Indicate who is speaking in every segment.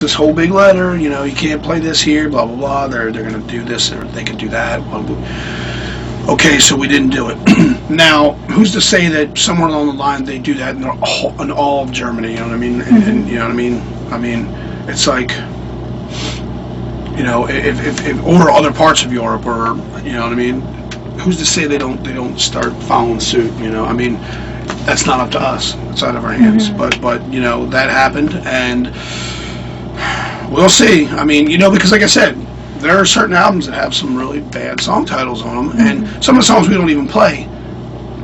Speaker 1: this whole big letter, you know, you can't play this here, blah blah blah. They're going to do this, or they can do that. Blah, blah. Okay, so we didn't do it. Now, who's to say that somewhere along the line they do that in all of Germany? You know what I mean? And you know what I mean? I mean, it's like, you know, if or other parts of Europe, or you know what I mean? Who's to say they don't start following suit? You know, I mean, that's not up to us. It's out of our hands. But you know, that happened, and we'll see. I mean, you know, because like I said, there are certain albums that have some really bad song titles on them, and some of the songs we don't even play.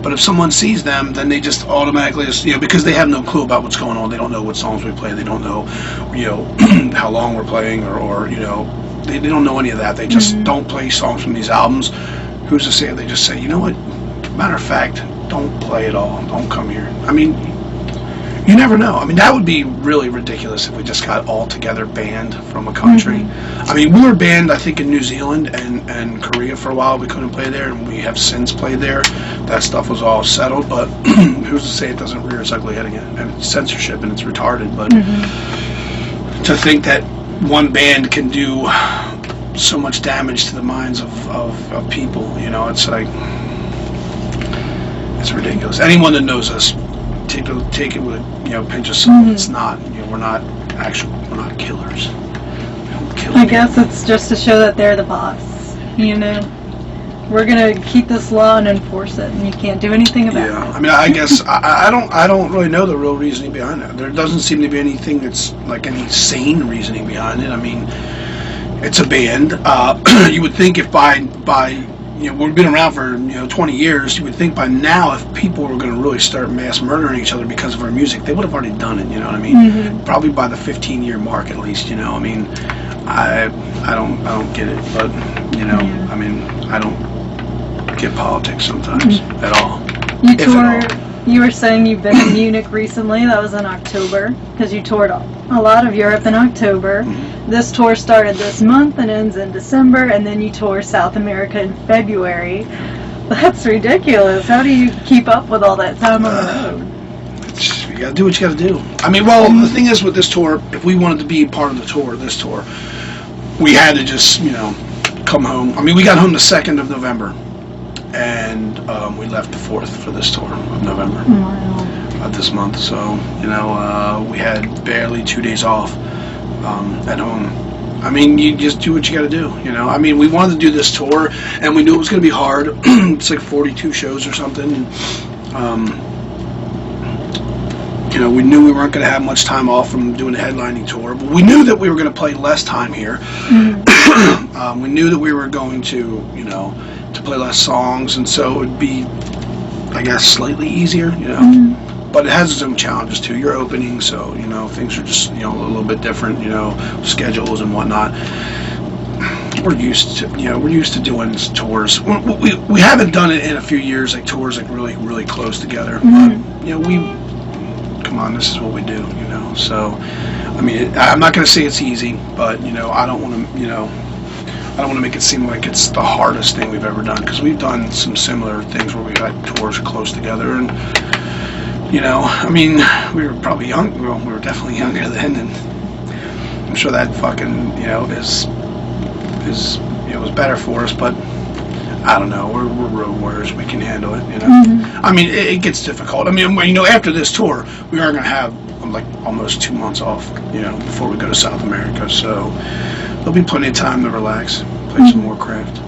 Speaker 1: But if someone sees them, then they just automatically, you know, because they have no clue about what's going on. They don't know what songs we play. They don't know, you know, how long we're playing, or you know, they don't know any of that. They just don't play songs from these albums. Who's to say? They just say, you know what? Matter of fact, don't play it all. Don't come here. I mean, you never know. I mean, that would be really ridiculous if we just got all together banned from a country. I mean, we were banned, I think, in New Zealand and Korea for a while. We couldn't play there, and we have since played there. That stuff was all settled, but who's to say it doesn't rear its ugly head again? And it's censorship, and it's retarded. But to think that one band can do so much damage to the minds of people, you know, it's like, it's ridiculous. Anyone that knows us, take it with, you know, pinch of salt. It's not, you know, we're not killers. We don't kill
Speaker 2: I guess it's just to show that they're the boss, you know. We're gonna keep this law and enforce it, and you can't do anything about it.
Speaker 1: Yeah, I mean, I guess I don't really know the real reasoning behind it. There doesn't seem to be anything that's like any sane reasoning behind it. I mean, it's a band. You would think if by you know, we've been around for, you know, 20 years, you would think by now if people were going to really start mass murdering each other because of our music, they would have already done it, you know what I mean? Probably by the 15-year mark at least, you know. I mean, I don't get it, but, you know, I mean, I don't get politics sometimes at all.
Speaker 2: You were saying you've been in Munich recently. That was in October, because you toured a lot of Europe in October. This tour started this month and ends in December, and then you tour South America in February. That's ridiculous. How do you keep up with all that time on the road?
Speaker 1: You gotta do what you gotta do. I mean, well, the thing is with this tour, if we wanted to be part of the tour, this tour, we had to just, you know, come home. I mean, we got home the 2nd of November. And we left the 4th for this tour of November of this month. So, you know, we had barely 2 days off at home. I mean, you just do what you got to do, you know. I mean, we wanted to do this tour, and we knew it was going to be hard. It's like 42 shows or something. You know, we knew we weren't going to have much time off from doing a headlining tour, but we knew that we were going to play less time here. We knew that we were going to, you know, to play less songs, and so it would be, I guess, slightly easier, you know. But it has its own challenges too. You're opening, so, you know, things are just, you know, a little bit different, you know, schedules and whatnot. We're used to doing tours. We haven't done it in a few years, like tours like really close together. But, you know, come on, this is what we do, you know. So, I mean, I'm not going to say it's easy, but, you know, I don't want to make it seem like it's the hardest thing we've ever done, because we've done some similar things where we've had tours close together, and, you know, I mean, we were probably young. Well, we were definitely younger then, and I'm sure that fucking, you know, is you know, was better for us, but I don't know. We're road warriors. We can handle it, you know. I mean, it gets difficult. I mean, you know, after this tour, we are going to have like almost 2 months off, you know, before we go to South America, so there'll be plenty of time to relax, play some Warcraft.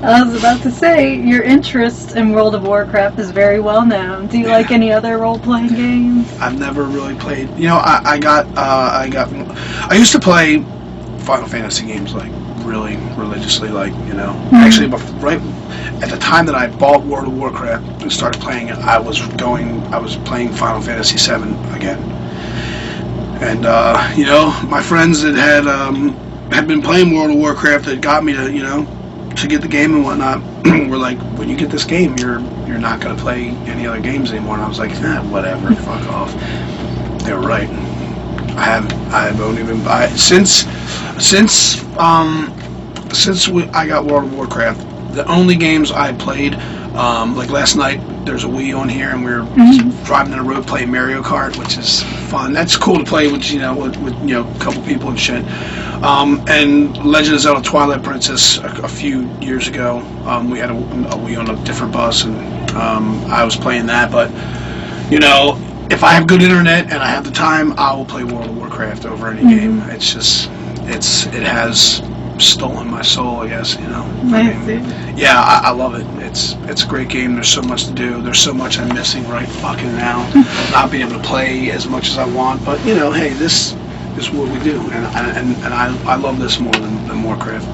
Speaker 2: I was about to say, your interest in World of Warcraft is very well known. Do you like any other role-playing games?
Speaker 1: I've never really played. You know, I used to play Final Fantasy games like really religiously, like, you know. Actually, right at the time that I bought World of Warcraft and started playing it, I was playing Final Fantasy VII again. And you know, my friends that had been playing World of Warcraft that got me to, you know, to get the game and whatnot, were like, when you get this game, you're not going to play any other games anymore. And I was like, whatever, fuck off. They were right. I haven't even since I got World of Warcraft, The only games I played, like last night, there's a Wii on here, and we were driving down the road playing Mario Kart, which is fun. That's cool to play with a couple people and shit. And Legend of Zelda: Twilight Princess a few years ago, we had a Wii on a different bus, and I was playing that. But if I have good internet and I have the time, I will play World of Warcraft over any game. It's just it has stolen my soul, I guess. Yeah, I love it. It's a great game. There's so much to do. There's so much I'm missing right fucking now. Not being able to play as much as I want, but hey, this is what we do, and I love this more than Warcraft.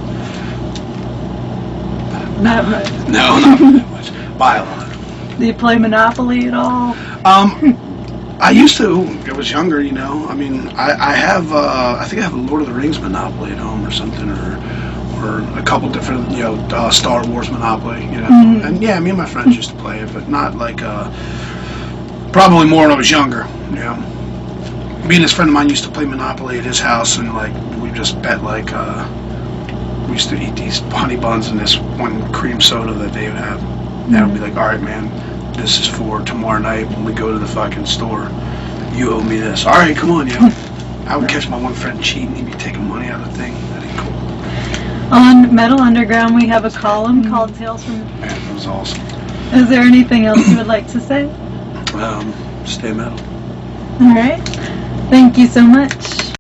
Speaker 2: Not much.
Speaker 1: No, not that much. By a lot.
Speaker 2: Do you play Monopoly at all?
Speaker 1: I used to. I was younger, I mean, I have. I think I have a Lord of the Rings Monopoly at home or something, or a couple different, Star Wars Monopoly, And yeah, me and my friends used to play it, but not like. Probably more when I was younger. Me and this friend of mine used to play Monopoly at his house, and like we just bet like. We used to eat these honey buns and this one cream soda that they would have. And I would be like, all right, man. This is for tomorrow night when we go to the fucking store. You owe me this. All right, come on, I would catch my one friend cheating. He'd be taking money out of the thing. That ain't cool.
Speaker 2: On Metal Underground, we have a column called Tales from...
Speaker 1: Man, that was awesome.
Speaker 2: Is there anything else you would like to say?
Speaker 1: Stay metal.
Speaker 2: All right. Thank you so much.